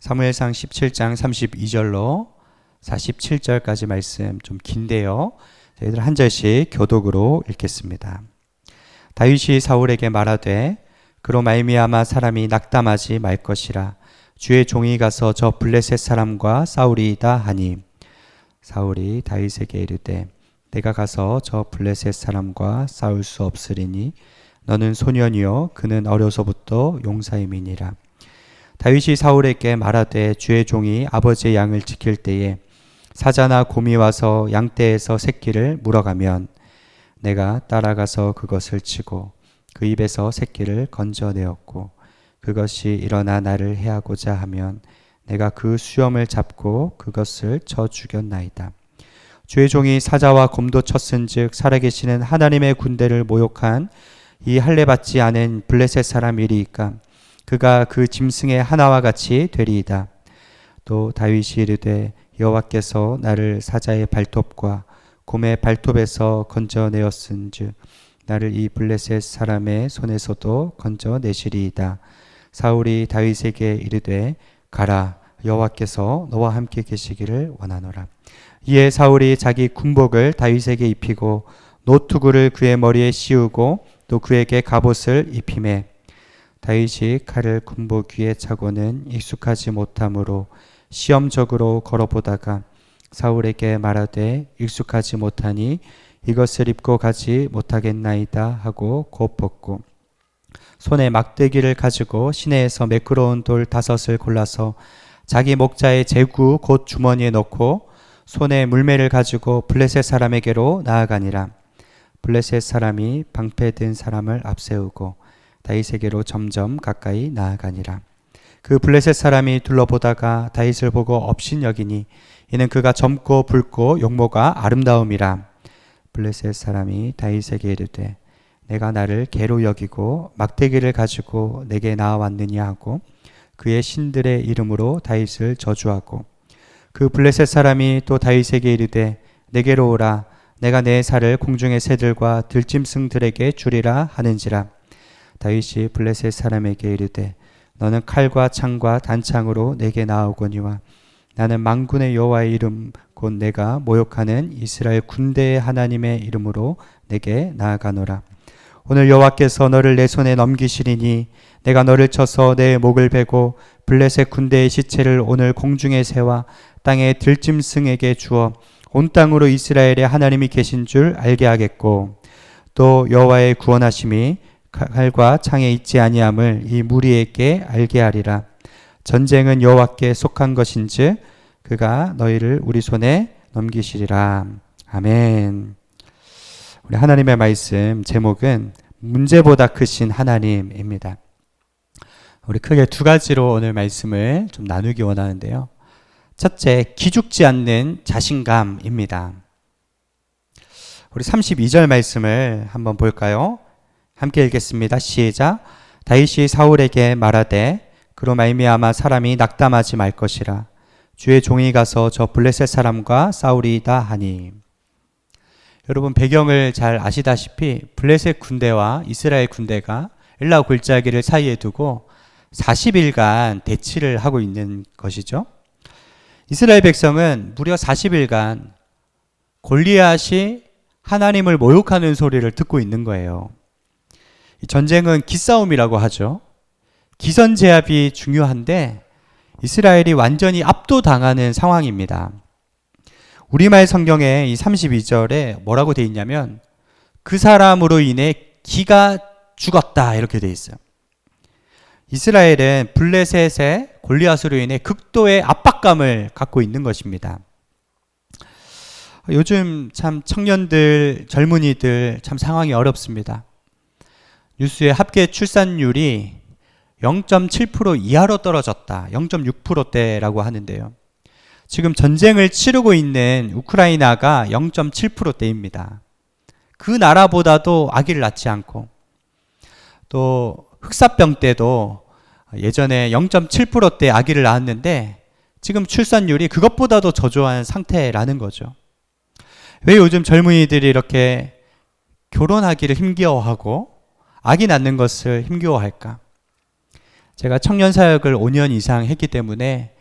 사무엘상 17장 32절로 47절까지 말씀 좀 긴데요. 저희들 한 절씩 교독으로 읽겠습니다. 다윗이 사울에게 말하되 그로 말미암아 사람이 낙담하지 말 것이라. 주의 종이 가서 저 블레셋 사람과 싸우리이다 하니 사울이 다윗에게 이르되 내가 가서 저 블레셋 사람과 싸울 수 없으리니 너는 소년이요 그는 어려서부터 용사임이니라. 다윗이 사울에게 말하되 주의 종이 아버지의 양을 지킬 때에 사자나 곰이 와서 양떼에서 새끼를 물어가면 내가 따라가서 그것을 치고 그 입에서 새끼를 건져내었고 그것이 일어나 나를 해하고자 하면 내가 그 수염을 잡고 그것을 쳐 죽였나이다. 주의 종이 사자와 곰도 쳤은즉 살아계시는 하나님의 군대를 모욕한 이 할례받지 않은 블레셋 사람 이리이까 그가 그 짐승의 하나와 같이 되리이다. 또 다윗이 이르되 여호와께서 나를 사자의 발톱과 곰의 발톱에서 건져내었은즉 나를 이 블레셋 사람의 손에서도 건져내시리이다. 사울이 다윗에게 이르되 가라 여호와께서 너와 함께 계시기를 원하노라. 이에 사울이 자기 군복을 다윗에게 입히고 노투구를 그의 머리에 씌우고 또 그에게 갑옷을 입히매 다윗이 칼을 군복 위에 차고는 익숙하지 못하므로 시험적으로 걸어보다가 사울에게 말하되 익숙하지 못하니 이것을 입고 가지 못하겠나이다 하고 곧 벗고 손에 막대기를 가지고 시내에서 매끄러운 돌 5을 골라서 자기 목자의 제구 곧 주머니에 넣고 손에 물매를 가지고 블레셋 사람에게로 나아가니라. 블레셋 사람이 방패든 사람을 앞세우고 다윗에게로 점점 가까이 나아가니라. 그 블레셋 사람이 둘러보다가 다윗을 보고 업신여기니 이는 그가 젊고 붉고 용모가 아름다움이라. 블레셋 사람이 다윗에게 이르되 내가 나를 개로 여기고 막대기를 가지고 내게 나아왔느냐 하고 그의 신들의 이름으로 다윗을 저주하고 그 블레셋 사람이 또 다윗에게 이르되 내게로 오라. 내가 내 살을 공중의 새들과 들짐승들에게 주리라 하는지라. 다윗이 블레셋 사람에게 이르되 너는 칼과 창과 단창으로 내게 나아오거니와 나는 만군의 여호와의 이름 곧 내가 모욕하는 이스라엘 군대의 하나님의 이름으로 내게 나아가노라. 오늘 여호와께서 너를 내 손에 넘기시리니 내가 너를 쳐서 내 목을 베고 블레셋 군대의 시체를 오늘 공중의 새와 땅의 들짐승에게 주어 온 땅으로 이스라엘의 하나님이 계신 줄 알게 하겠고 또 여호와의 구원하심이 칼과 창에 있지 아니함을 이 무리에게 알게 하리라. 전쟁은 여호와께 속한 것인즉 그가 너희를 우리 손에 넘기시리라. 아멘. 우리 하나님의 말씀 제목은 문제보다 크신 하나님입니다. 우리 크게 두 가지로 오늘 말씀을 좀 나누기 원하는데요. 첫째, 기죽지 않는 자신감입니다. 우리 32절 말씀을 한번 볼까요? 함께 읽겠습니다. 시작. 다윗이 사울에게 말하되 그로 말미암아 사람이 낙담하지 말 것이라. 주의 종이 가서 저 블레셋 사람과 싸우리이다 하니. 여러분 배경을 잘 아시다시피 블레셋 군대와 이스라엘 군대가 엘라 골짜기를 사이에 두고 40일간 대치를 하고 있는 것이죠. 이스라엘 백성은 무려 40일간 골리앗이 하나님을 모욕하는 소리를 듣고 있는 거예요. 이 전쟁은 기싸움이라고 하죠. 기선제압이 중요한데 이스라엘이 완전히 압도당하는 상황입니다. 우리말 성경에 이 32절에 뭐라고 돼 있냐면 그 사람으로 인해 기가 죽었다 이렇게 돼 있어요. 이스라엘은 블레셋의 골리앗으로 인해 극도의 압박감을 갖고 있는 것입니다. 요즘 참 청년들, 젊은이들 참 상황이 어렵습니다. 뉴스의 합계 출산율이 0.7% 이하로 떨어졌다. 0.6%대라고 하는데요. 지금 전쟁을 치르고 있는 우크라이나가 0.7%대입니다. 그 나라보다도 아기를 낳지 않고 또 흑사병 때도 예전에 0.7%대 아기를 낳았는데 지금 출산율이 그것보다도 저조한 상태라는 거죠. 왜 요즘 젊은이들이 이렇게 결혼하기를 힘겨워하고 아기 낳는 것을 힘겨워할까? 제가 청년 사역을 5년 이상 했기 때문에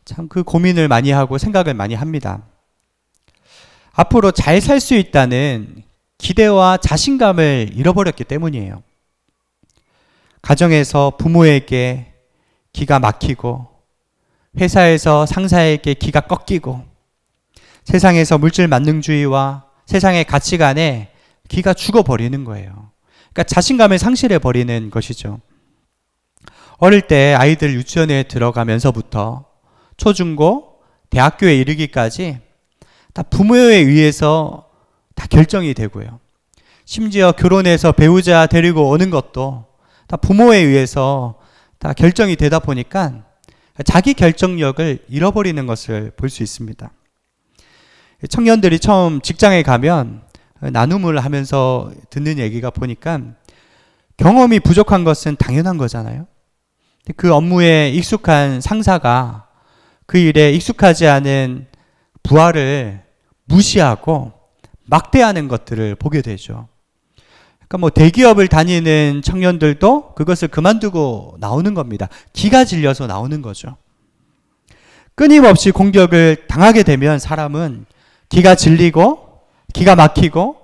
참 그 고민을 많이 하고 생각을 많이 합니다. 앞으로 잘 살 수 있다는 기대와 자신감을 잃어버렸기 때문이에요. 가정에서 부모에게 기가 막히고, 회사에서 상사에게 기가 꺾이고, 세상에서 물질 만능주의와 세상의 가치관에 기가 죽어버리는 거예요. 그러니까 자신감을 상실해버리는 것이죠. 어릴 때 아이들 유치원에 들어가면서부터 초중고, 대학교에 이르기까지 다 부모에 의해서 다 결정이 되고요. 심지어 결혼해서 배우자 데리고 오는 것도 다 부모에 의해서 다 결정이 되다 보니까 자기 결정력을 잃어버리는 것을 볼 수 있습니다. 청년들이 처음 직장에 가면 나눔을 하면서 듣는 얘기가 보니까 경험이 부족한 것은 당연한 거잖아요. 그 업무에 익숙한 상사가 그 일에 익숙하지 않은 부하를 무시하고 막대하는 것들을 보게 되죠. 그러니까 뭐 대기업을 다니는 청년들도 그것을 그만두고 나오는 겁니다. 기가 질려서 나오는 거죠. 끊임없이 공격을 당하게 되면 사람은 기가 질리고 기가 막히고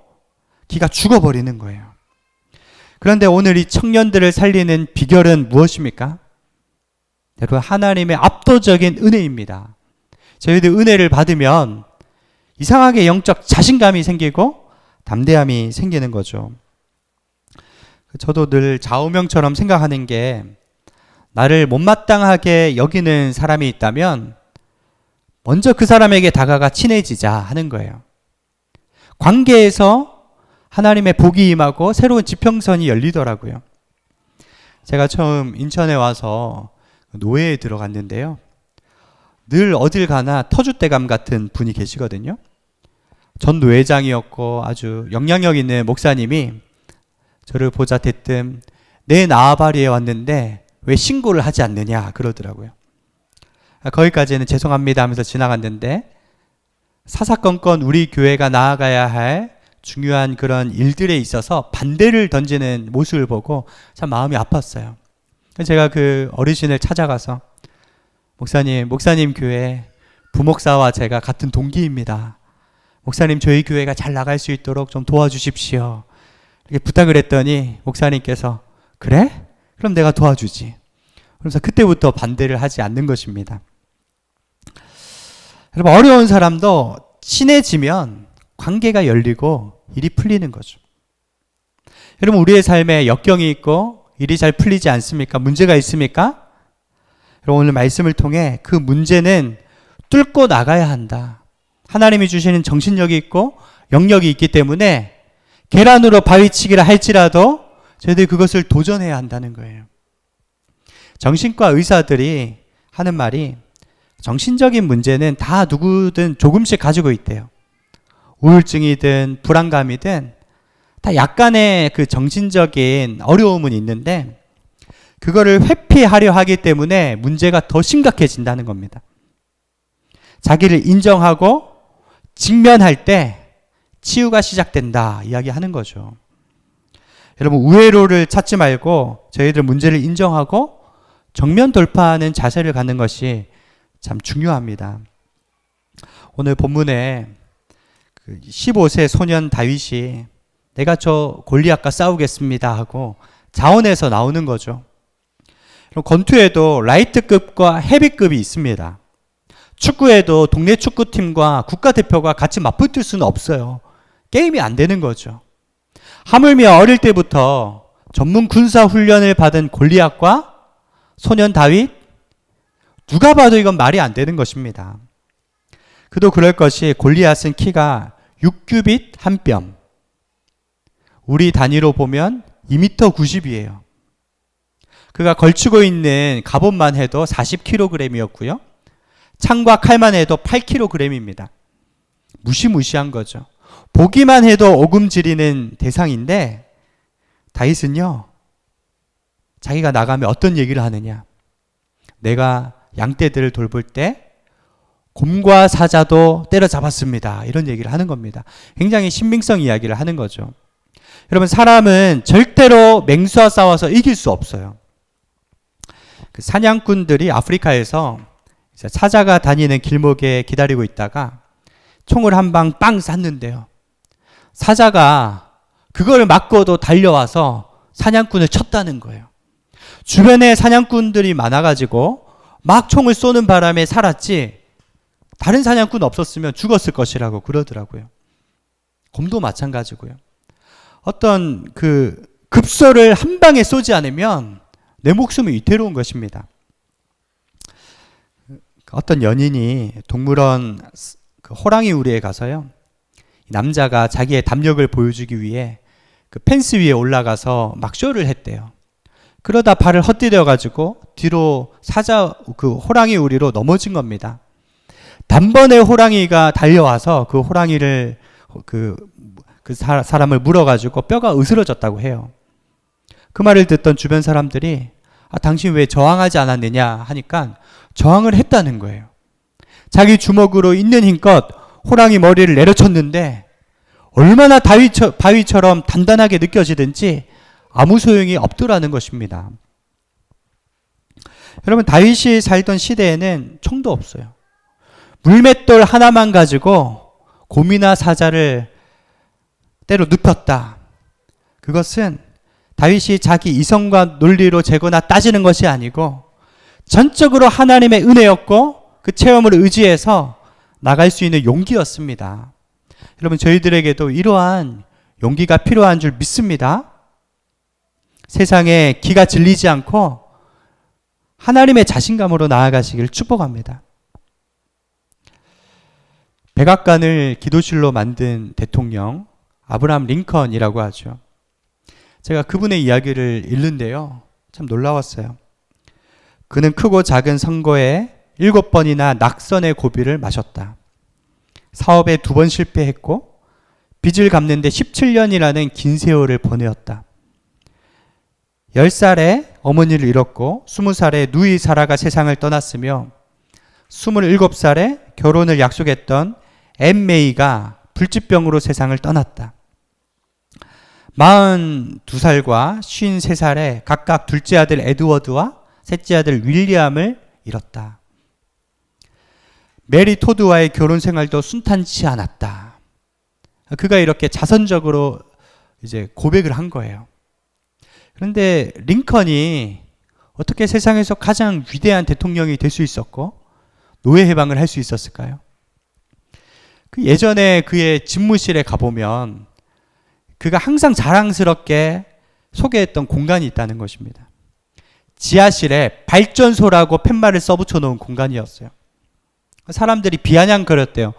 기가 죽어버리는 거예요. 그런데 오늘 이 청년들을 살리는 비결은 무엇입니까? 여러분, 하나님의 압도적인 은혜입니다. 저희들 은혜를 받으면 이상하게 영적 자신감이 생기고 담대함이 생기는 거죠. 저도 늘 좌우명처럼 생각하는 게, 나를 못마땅하게 여기는 사람이 있다면 먼저 그 사람에게 다가가 친해지자 하는 거예요. 관계에서 하나님의 복이 임하고 새로운 지평선이 열리더라고요. 제가 처음 인천에 와서 노예에 들어갔는데요. 늘 어딜 가나 터줏대감 같은 분이 계시거든요. 전 노회장이었고 아주 영향력 있는 목사님이 저를 보자 대뜸 내 나아바리에 왔는데 왜 신고를 하지 않느냐 그러더라고요. 거기까지는 죄송합니다 하면서 지나갔는데, 사사건건 우리 교회가 나아가야 할 중요한 그런 일들에 있어서 반대를 던지는 모습을 보고 참 마음이 아팠어요. 제가 그 어르신을 찾아가서, 목사님 교회 부목사와 제가 같은 동기입니다. 목사님, 저희 교회가 잘 나갈 수 있도록 좀 도와주십시오. 이렇게 부탁을 했더니 목사님께서, 그래? 그럼 내가 도와주지. 그래서 그때부터 반대를 하지 않는 것입니다. 여러분, 어려운 사람도 친해지면 관계가 열리고 일이 풀리는 거죠. 여러분, 우리의 삶에 역경이 있고 일이 잘 풀리지 않습니까? 문제가 있습니까? 여러분, 오늘 말씀을 통해 그 문제는 뚫고 나가야 한다. 하나님이 주시는 정신력이 있고 영역이 있기 때문에 계란으로 바위치기를 할지라도 저희들이 그것을 도전해야 한다는 거예요. 정신과 의사들이 하는 말이, 정신적인 문제는 다 누구든 조금씩 가지고 있대요. 우울증이든 불안감이든 다 약간의 그 정신적인 어려움은 있는데, 그거를 회피하려 하기 때문에 문제가 더 심각해진다는 겁니다. 자기를 인정하고 직면할 때 치유가 시작된다 이야기하는 거죠. 여러분, 우회로를 찾지 말고 저희들 문제를 인정하고 정면 돌파하는 자세를 갖는 것이 참 중요합니다. 오늘 본문에 15세 소년 다윗이 내가 저 골리앗과 싸우겠습니다 하고 자원에서 나오는 거죠. 권투에도 라이트급과 헤비급이 있습니다. 축구에도 동네 축구팀과 국가대표가 같이 맞붙을 수는 없어요. 게임이 안 되는 거죠. 하물며 어릴 때부터 전문 군사 훈련을 받은 골리앗과 소년 다윗, 누가 봐도 이건 말이 안 되는 것입니다. 그도 그럴 것이, 골리앗은 키가 6규빗 한 뼘, 우리 단위로 보면 2m 90이에요. 그가 걸치고 있는 갑옷만 해도 40kg이었고요. 창과 칼만 해도 8kg입니다. 무시무시한 거죠. 보기만 해도 오금지리는 대상인데, 다윗은요, 자기가 나가면 어떤 얘기를 하느냐. 내가 양떼들을 돌볼 때 곰과 사자도 때려잡았습니다. 이런 얘기를 하는 겁니다. 굉장히 신빙성 이야기를 하는 거죠. 여러분, 사람은 절대로 맹수와 싸워서 이길 수 없어요. 그 사냥꾼들이 아프리카에서 사자가 다니는 길목에 기다리고 있다가 총을 한 방 빵 쐈는데요. 사자가 그걸 맞고도 달려와서 사냥꾼을 쳤다는 거예요. 주변에 사냥꾼들이 많아가지고 막 총을 쏘는 바람에 살았지 다른 사냥꾼 없었으면 죽었을 것이라고 그러더라고요. 곰도 마찬가지고요. 어떤 그 급소를 한 방에 쏘지 않으면 내 목숨이 위태로운 것입니다. 어떤 연인이 동물원 그 호랑이 우리에 가서요. 남자가 자기의 담력을 보여주기 위해 그 펜스 위에 올라가서 막 쇼를 했대요. 그러다 발을 헛디뎌 가지고 뒤로 그 호랑이 우리로 넘어진 겁니다. 단번에 호랑이가 달려와서 그 호랑이를 그 사람을 물어가지고 뼈가 으스러졌다고 해요. 그 말을 듣던 주변 사람들이 당신 왜 저항하지 않았느냐 하니까 저항을 했다는 거예요. 자기 주먹으로 있는 힘껏 호랑이 머리를 내려쳤는데 얼마나 바위처럼 단단하게 느껴지든지 아무 소용이 없더라는 것입니다. 여러분, 다윗이 살던 시대에는 총도 없어요. 물맷돌 하나만 가지고 곰이나 사자를 때로 눕혔다. 그것은 다윗이 자기 이성과 논리로 재거나 따지는 것이 아니고 전적으로 하나님의 은혜였고 그 체험을 의지해서 나갈 수 있는 용기였습니다. 여러분, 저희들에게도 이러한 용기가 필요한 줄 믿습니다. 세상에 기가 질리지 않고 하나님의 자신감으로 나아가시길 축복합니다. 백악관을 기도실로 만든 대통령 아브라함 링컨이라고 하죠. 제가 그분의 이야기를 읽는데요. 참 놀라웠어요. 그는 크고 작은 선거에 7번이나 낙선의 고비를 마셨다. 사업에 2번 실패했고 빚을 갚는데 17년이라는 긴 세월을 보내었다. 10살에 어머니를 잃었고 20살에 누이 사라가 세상을 떠났으며 27살에 결혼을 약속했던 앤 메이가 불치병으로 세상을 떠났다. 42살과 53살에 각각 둘째 아들 에드워드와 셋째 아들 윌리엄을 잃었다. 메리 토드와의 결혼 생활도 순탄치 않았다. 그가 이렇게 자선적으로 이제 고백을 한 거예요. 그런데 링컨이 어떻게 세상에서 가장 위대한 대통령이 될 수 있었고 노예 해방을 할 수 있었을까요? 그 예전에 그의 집무실에 가보면 그가 항상 자랑스럽게 소개했던 공간이 있다는 것입니다. 지하실에 발전소라고 팻말을 써붙여 놓은 공간이었어요. 사람들이 비아냥거렸대요.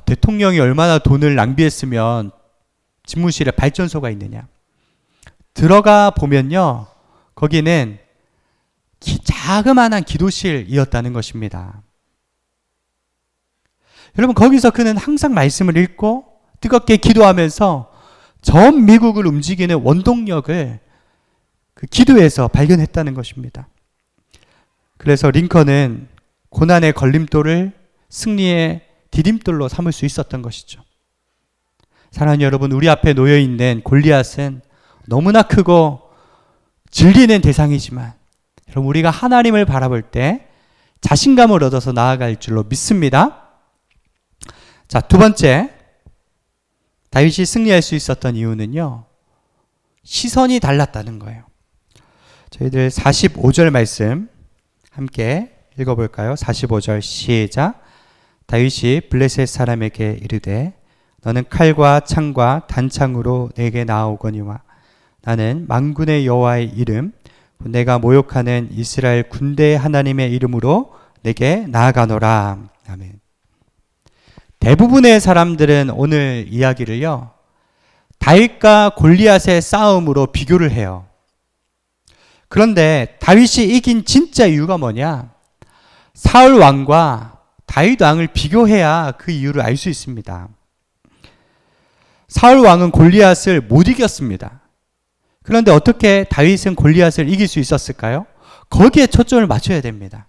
대통령이 얼마나 돈을 낭비했으면 집무실에 발전소가 있느냐. 들어가 보면요, 거기는 자그마한 기도실이었다는 것입니다. 여러분, 거기서 그는 항상 말씀을 읽고 뜨겁게 기도하면서 전 미국을 움직이는 원동력을 그 기도에서 발견했다는 것입니다. 그래서 링컨은 고난의 걸림돌을 승리의 디딤돌로 삼을 수 있었던 것이죠. 사랑하는 여러분, 우리 앞에 놓여있는 골리앗은 너무나 크고 질리는 대상이지만 여러분, 우리가 하나님을 바라볼 때 자신감을 얻어서 나아갈 줄로 믿습니다. 자, 두 번째, 다윗이 승리할 수 있었던 이유는요, 시선이 달랐다는 거예요. 저희들 45절 말씀 함께 읽어볼까요? 45절 시작. 다윗이 블레셋 사람에게 이르되 너는 칼과 창과 단창으로 내게 나아오거니와 나는 만군의 여호와의 이름 내가 모욕하는 이스라엘 군대의 하나님의 이름으로 내게 나아가노라. 아멘. 대부분의 사람들은 오늘 이야기를요, 다윗과 골리앗의 싸움으로 비교를 해요. 그런데 다윗이 이긴 진짜 이유가 뭐냐? 사울 왕과 다윗 왕을 비교해야 그 이유를 알 수 있습니다. 사울 왕은 골리앗을 못 이겼습니다. 그런데 어떻게 다윗은 골리앗을 이길 수 있었을까요? 거기에 초점을 맞춰야 됩니다.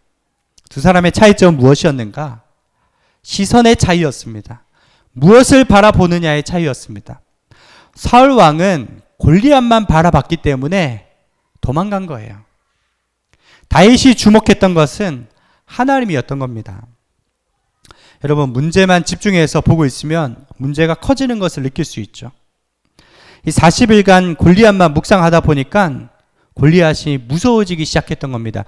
두 사람의 차이점은 무엇이었는가? 시선의 차이였습니다. 무엇을 바라보느냐의 차이였습니다. 사울 왕은 골리앗만 바라봤기 때문에 도망간 거예요. 다윗이 주목했던 것은 하나님이었던 겁니다. 여러분, 문제만 집중해서 보고 있으면 문제가 커지는 것을 느낄 수 있죠. 이 40일간 골리앗만 묵상하다 보니까 골리앗이 무서워지기 시작했던 겁니다.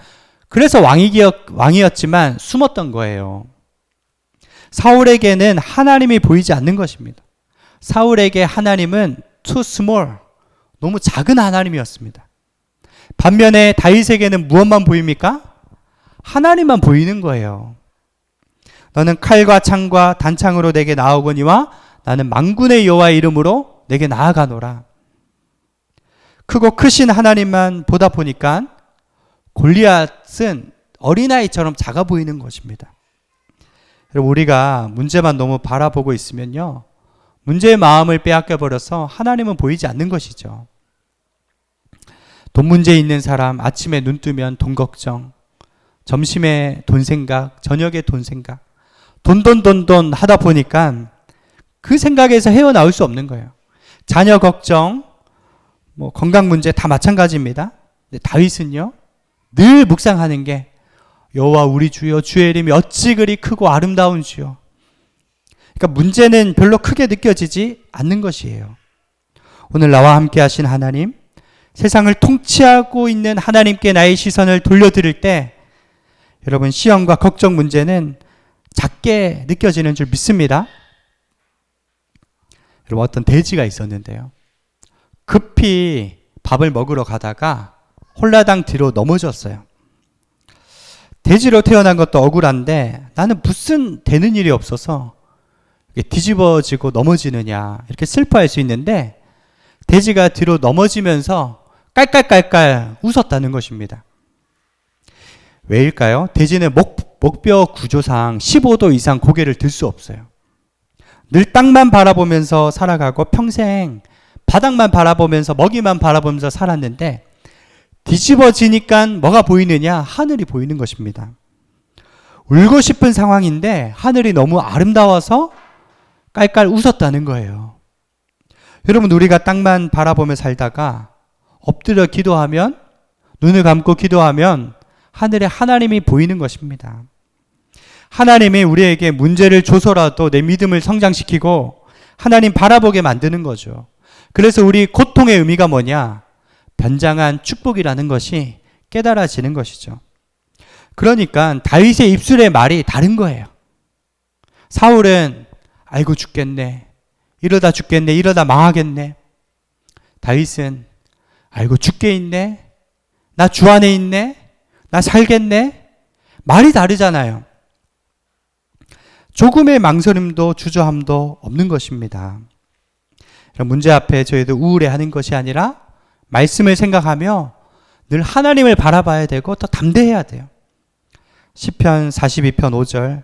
그래서 왕이었지만 숨었던 거예요. 사울에게는 하나님이 보이지 않는 것입니다. 사울에게 하나님은 too small, 너무 작은 하나님이었습니다. 반면에 다윗에게는 무엇만 보입니까? 하나님만 보이는 거예요. 너는 칼과 창과 단창으로 내게 나오거니와 나는 만군의 여호와의 이름으로 내게 나아가노라. 크고 크신 하나님만 보다 보니까 골리앗은 어린아이처럼 작아 보이는 것입니다. 여러분, 우리가 문제만 너무 바라보고 있으면요, 문제의 마음을 빼앗겨 버려서 하나님은 보이지 않는 것이죠. 돈 문제 있는 사람, 아침에 눈 뜨면 돈 걱정, 점심에 돈 생각, 저녁에 돈 생각, 돈 하다 보니까 그 생각에서 헤어나올 수 없는 거예요. 자녀 걱정, 건강 문제 다 마찬가지입니다. 근데 다윗은요, 늘 묵상하는 게 여호와 우리 주여, 주의 이름이 어찌 그리 크고 아름다운 주여. 그러니까 문제는 별로 크게 느껴지지 않는 것이에요. 오늘 나와 함께 하신 하나님, 세상을 통치하고 있는 하나님께 나의 시선을 돌려드릴 때 여러분, 시험과 걱정 문제는 작게 느껴지는 줄 믿습니다. 여러분, 어떤 돼지가 있었는데요, 급히 밥을 먹으러 가다가 홀라당 뒤로 넘어졌어요. 돼지로 태어난 것도 억울한데 나는 무슨 되는 일이 없어서 뒤집어지고 넘어지느냐 이렇게 슬퍼할 수 있는데, 돼지가 뒤로 넘어지면서 깔깔깔깔 웃었다는 것입니다. 왜일까요? 돼지는 목뼈 구조상 15도 이상 고개를 들 수 없어요. 늘 땅만 바라보면서 살아가고 평생 바닥만 바라보면서 먹이만 바라보면서 살았는데, 뒤집어지니까 뭐가 보이느냐? 하늘이 보이는 것입니다. 울고 싶은 상황인데 하늘이 너무 아름다워서 깔깔 웃었다는 거예요. 여러분, 우리가 땅만 바라보며 살다가 엎드려 기도하면, 눈을 감고 기도하면 하늘에 하나님이 보이는 것입니다. 하나님이 우리에게 문제를 줘서라도 내 믿음을 성장시키고 하나님 바라보게 만드는 거죠. 그래서 우리 고통의 의미가 뭐냐? 변장한 축복이라는 것이 깨달아지는 것이죠. 그러니까 다윗의 입술의 말이 다른 거예요. 사울은 아이고 죽겠네, 이러다 죽겠네, 이러다 망하겠네. 다윗은 아이고 죽게 있네, 나 주 안에 있네, 나 살겠네. 말이 다르잖아요. 조금의 망설임도 주저함도 없는 것입니다. 문제 앞에 저희도 우울해하는 것이 아니라 말씀을 생각하며 늘 하나님을 바라봐야 되고 더 담대해야 돼요. 시편 42편 5절,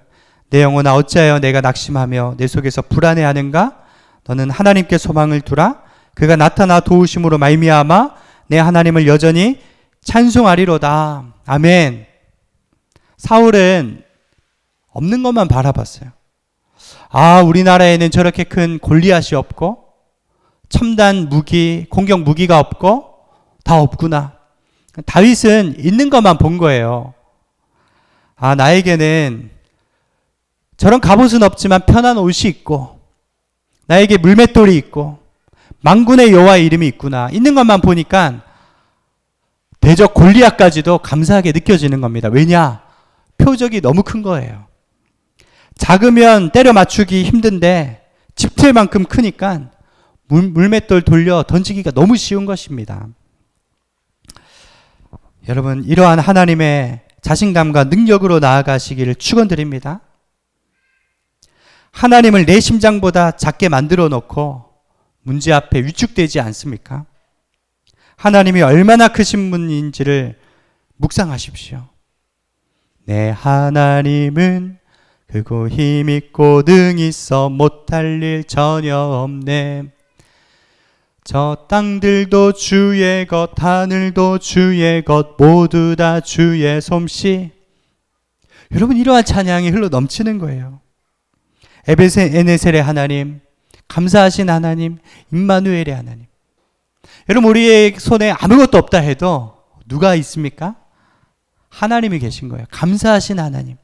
내 영혼아 어찌하여 내가 낙심하며 내 속에서 불안해하는가? 너는 하나님께 소망을 두라. 그가 나타나 도우심으로 말미암아 내 하나님을 여전히 찬송하리로다. 아멘. 사울은 없는 것만 바라봤어요. 아, 우리나라에는 저렇게 큰 골리앗이 없고 첨단 무기, 공격 무기가 없고 다 없구나. 다윗은 있는 것만 본 거예요. 아, 나에게는 저런 갑옷은 없지만 편한 옷이 있고 나에게 물맷돌이 있고 만군의 여호와의 이름이 있구나. 있는 것만 보니까 대적 골리앗까지도 감사하게 느껴지는 겁니다. 왜냐? 표적이 너무 큰 거예요. 작으면 때려 맞추기 힘든데 집틀만큼 크니까 물맷돌 돌려 던지기가 너무 쉬운 것입니다. 여러분, 이러한 하나님의 자신감과 능력으로 나아가시기를 축원드립니다. 하나님을 내 심장보다 작게 만들어 놓고 문제 앞에 위축되지 않습니까? 하나님이 얼마나 크신 분인지를 묵상하십시오. 내 하나님은 크고 힘있고 능히 있어 못할 일 전혀 없네. 저 땅들도 주의 것, 하늘도 주의 것, 모두 다 주의 솜씨. 여러분, 이러한 찬양이 흘러 넘치는 거예요. 에베네셀의 하나님, 감사하신 하나님, 임마누엘의 하나님. 여러분, 우리의 손에 아무것도 없다 해도 누가 있습니까? 하나님이 계신 거예요. 감사하신 하나님.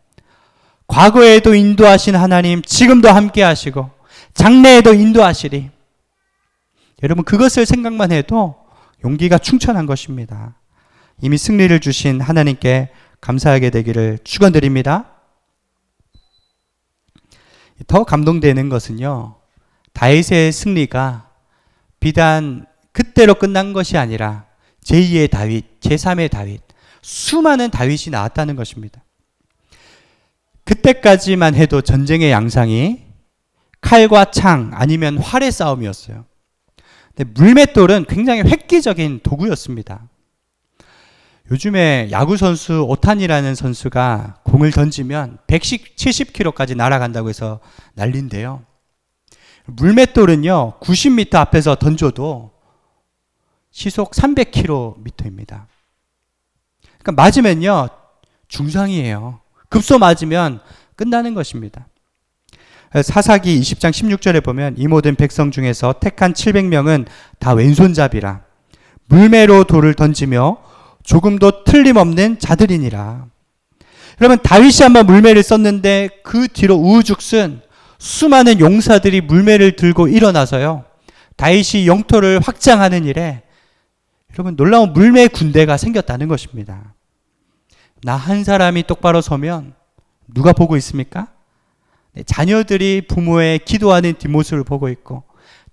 과거에도 인도하신 하나님, 지금도 함께 하시고 장래에도 인도하시리. 여러분, 그것을 생각만 해도 용기가 충천한 것입니다. 이미 승리를 주신 하나님께 감사하게 되기를 축원드립니다. 더 감동되는 것은요, 다윗의 승리가 비단 그때로 끝난 것이 아니라 제2의 다윗, 제3의 다윗, 수많은 다윗이 나왔다는 것입니다. 그때까지만 해도 전쟁의 양상이 칼과 창 아니면 활의 싸움이었어요. 근데 물맷돌은 굉장히 획기적인 도구였습니다. 요즘에 야구선수 오타니라는 선수가 공을 던지면 170km까지 날아간다고 해서 난리인데요. 물맷돌은요, 90m 앞에서 던져도 시속 300km입니다. 그러니까 맞으면요, 중상이에요. 급소 맞으면 끝나는 것입니다. 사사기 20장 16절에 보면 이 모든 백성 중에서 택한 700명은 다 왼손잡이라 물매로 돌을 던지며 조금도 틀림없는 자들이니라. 여러분, 다윗이 한번 물매를 썼는데 그 뒤로 우후죽순 수많은 용사들이 물매를 들고 일어나서요, 다윗이 영토를 확장하는 일에 여러분 놀라운 물매 군대가 생겼다는 것입니다. 나 한 사람이 똑바로 서면 누가 보고 있습니까? 자녀들이 부모의 기도하는 뒷모습을 보고 있고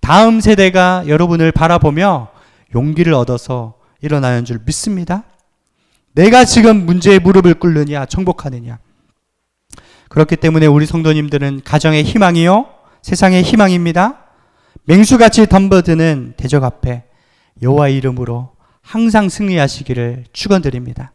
다음 세대가 여러분을 바라보며 용기를 얻어서 일어나는 줄 믿습니다. 내가 지금 문제에 무릎을 꿇느냐 정복하느냐. 그렇기 때문에 우리 성도님들은 가정의 희망이요, 세상의 희망입니다. 맹수같이 덤벼드는 대적 앞에 여호와의 이름으로 항상 승리하시기를 축원드립니다.